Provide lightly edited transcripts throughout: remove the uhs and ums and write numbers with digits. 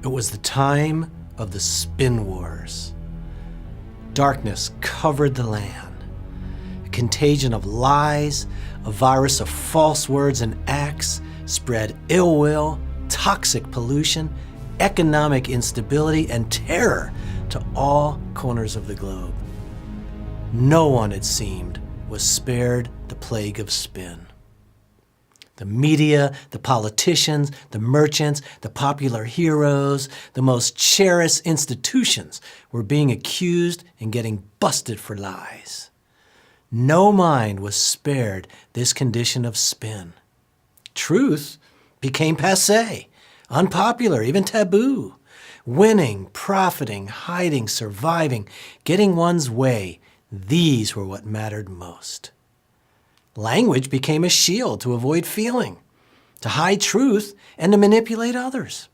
It was the time of the spin wars. Darkness covered the land. A contagion of lies, a virus of false words and acts spread ill will, toxic pollution, economic instability, and terror to all corners of the globe. No one, it seemed, was spared the plague of spin. The media, the politicians, the merchants, the popular heroes, the most cherished institutions were being accused and getting busted for lies. No mind was spared this condition of spin. Truth became passé, unpopular, even taboo. Winning, profiting, hiding, surviving, getting one's way, these were what mattered most. Language became a shield to avoid feeling, to hide truth, and to manipulate others.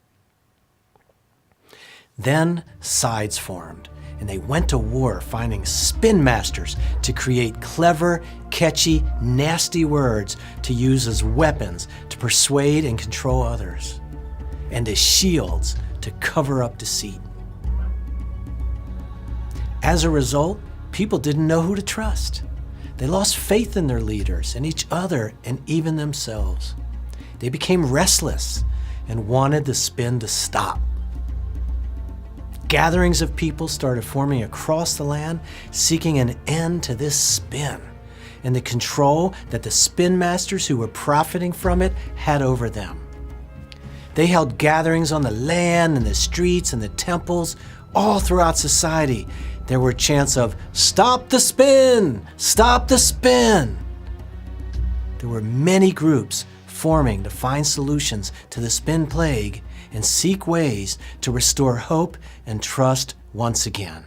Then sides formed, and they went to war finding spin masters to create clever, catchy, nasty words to use as weapons to persuade and control others, and as shields to cover up deceit. As a result, people didn't know who to trust. They lost faith in their leaders and each other and even themselves. They became restless and wanted the spin to stop. Gatherings of people started forming across the land, seeking an end to this spin and the control that the spin masters who were profiting from it had over them. They held gatherings on the land and the streets and the temples all throughout society. There were chants of, "Stop the spin! Stop the spin!" There were many groups forming to find solutions to the spin plague and seek ways to restore hope and trust once again.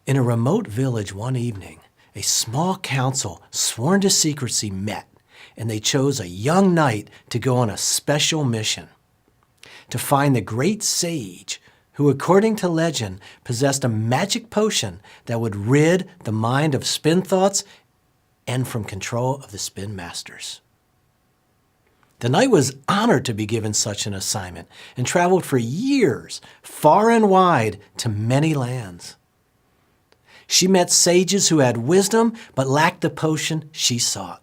In a remote village one evening, a small council sworn to secrecy met, and they chose a young knight to go on a special mission to find the great sage who, according to legend, possessed a magic potion that would rid the mind of spin thoughts and from control of the spin masters. The knight was honored to be given such an assignment and traveled for years, far and wide, to many lands. She met sages who had wisdom but lacked the potion she sought.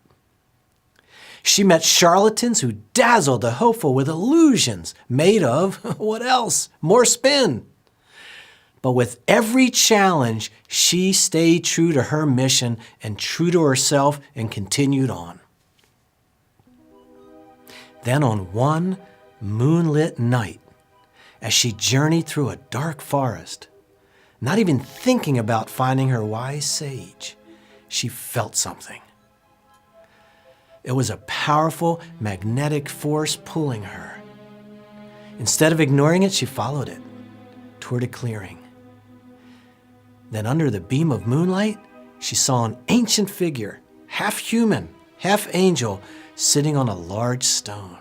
She met charlatans who dazzled the hopeful with illusions made of, what else? More spin. But with every challenge, she stayed true to her mission and true to herself and continued on. Then on one moonlit night, as she journeyed through a dark forest, not even thinking about finding her wise sage, she felt something. It was a powerful magnetic force pulling her. Instead of ignoring it, she followed it toward a clearing. Then under the beam of moonlight, she saw an ancient figure, half human, half angel, sitting on a large stone.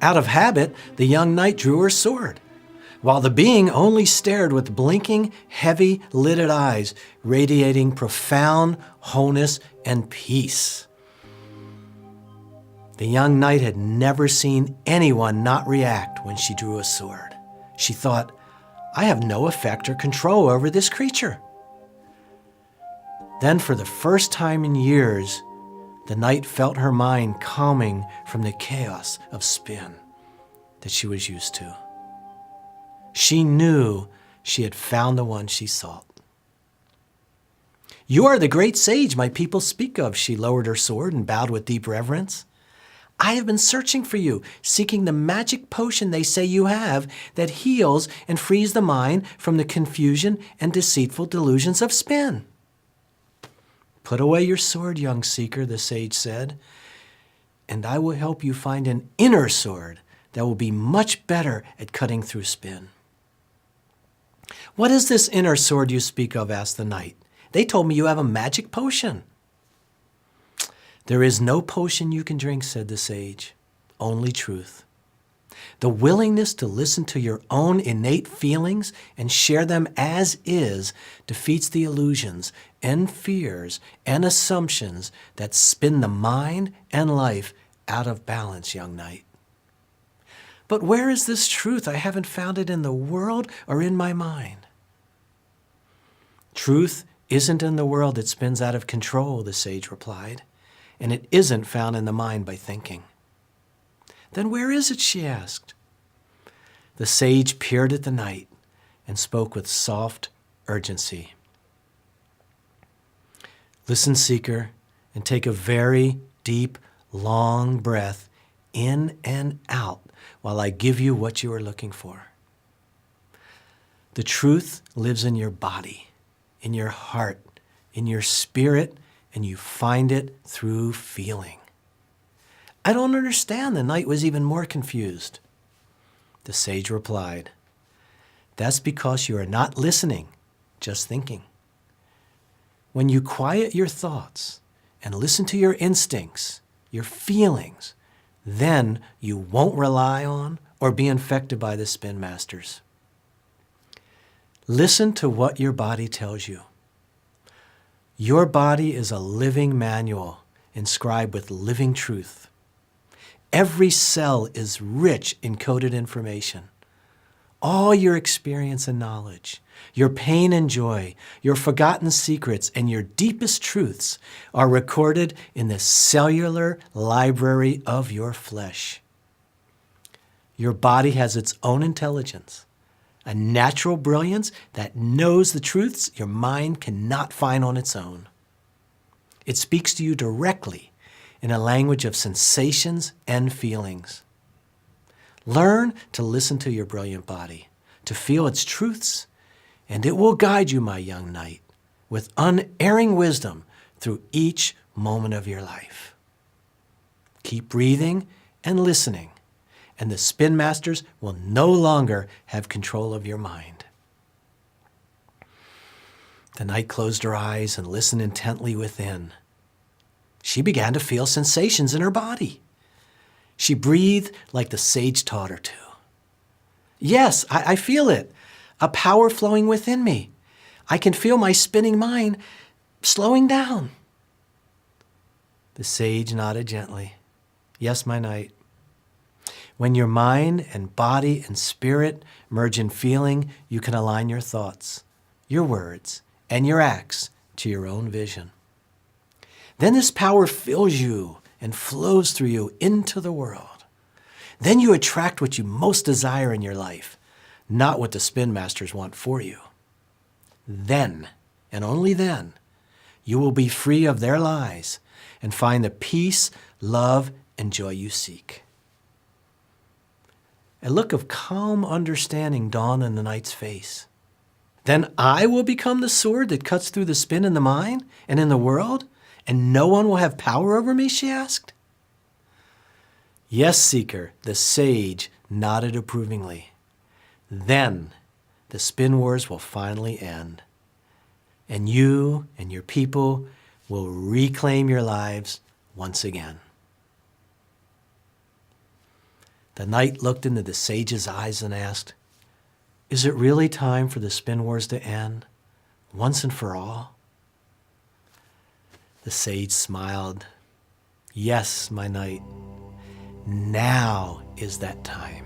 Out of habit, the young knight drew her sword, while the being only stared with blinking, heavy-lidded eyes, radiating profound wholeness and peace. The young knight had never seen anyone not react when she drew a sword. She thought, I have no effect or control over this creature. Then for the first time in years, the knight felt her mind calming from the chaos of spin that she was used to. She knew she had found the one she sought. You are the great sage my people speak of, she lowered her sword and bowed with deep reverence. I have been searching for you, seeking the magic potion they say you have that heals and frees the mind from the confusion and deceitful delusions of spin. Put away your sword, young seeker, the sage said, and I will help you find an inner sword that will be much better at cutting through spin. What is this inner sword you speak of? Asked the knight. They told me you have a magic potion. There is no potion you can drink, said the sage, only truth. The willingness to listen to your own innate feelings and share them as is defeats the illusions and fears and assumptions that spin the mind and life out of balance, young knight. But where is this truth? I haven't found it in the world or in my mind. Truth isn't in the world. It spins out of control, the sage replied, and it isn't found in the mind by thinking. Then where is it, she asked. The sage peered at the night and spoke with soft urgency. Listen, seeker, and take a very deep, long breath in and out while I give you what you are looking for. The truth lives in your body, in your heart, in your spirit, and you find it through feeling. I don't understand. The knight was even more confused. The sage replied, that's because you are not listening, just thinking. When you quiet your thoughts and listen to your instincts, your feelings, then you won't rely on or be infected by the spin masters. Listen to what your body tells you. Your body is a living manual inscribed with living truth. Every cell is rich in coded information. All your experience and knowledge, your pain and joy, your forgotten secrets, and your deepest truths are recorded in the cellular library of your flesh. Your body has its own intelligence, a natural brilliance that knows the truths your mind cannot find on its own. It speaks to you directly in a language of sensations and feelings. Learn to listen to your brilliant body, to feel its truths, and it will guide you, my young knight, with unerring wisdom through each moment of your life. Keep breathing and listening, and the spin masters will no longer have control of your mind. The knight closed her eyes and listened intently within. She began to feel sensations in her body. She breathed like the sage taught her to. Yes, I feel it, a power flowing within me. I can feel my spinning mind slowing down. The sage nodded gently. Yes, my knight. When your mind and body and spirit merge in feeling, you can align your thoughts, your words, and your acts to your own vision. Then this power fills you and flows through you into the world. Then you attract what you most desire in your life, not what the spin masters want for you. Then, and only then, you will be free of their lies and find the peace, love, and joy you seek. A look of calm understanding dawned on the knight's face. Then I will become the sword that cuts through the spin in the mind and in the world, and no one will have power over me, she asked. Yes, seeker, the sage nodded approvingly. Then the spin wars will finally end, and you and your people will reclaim your lives once again. The knight looked into the sage's eyes and asked, is it really time for the spin wars to end, once and for all? The sage smiled. Yes, my knight, now is that time.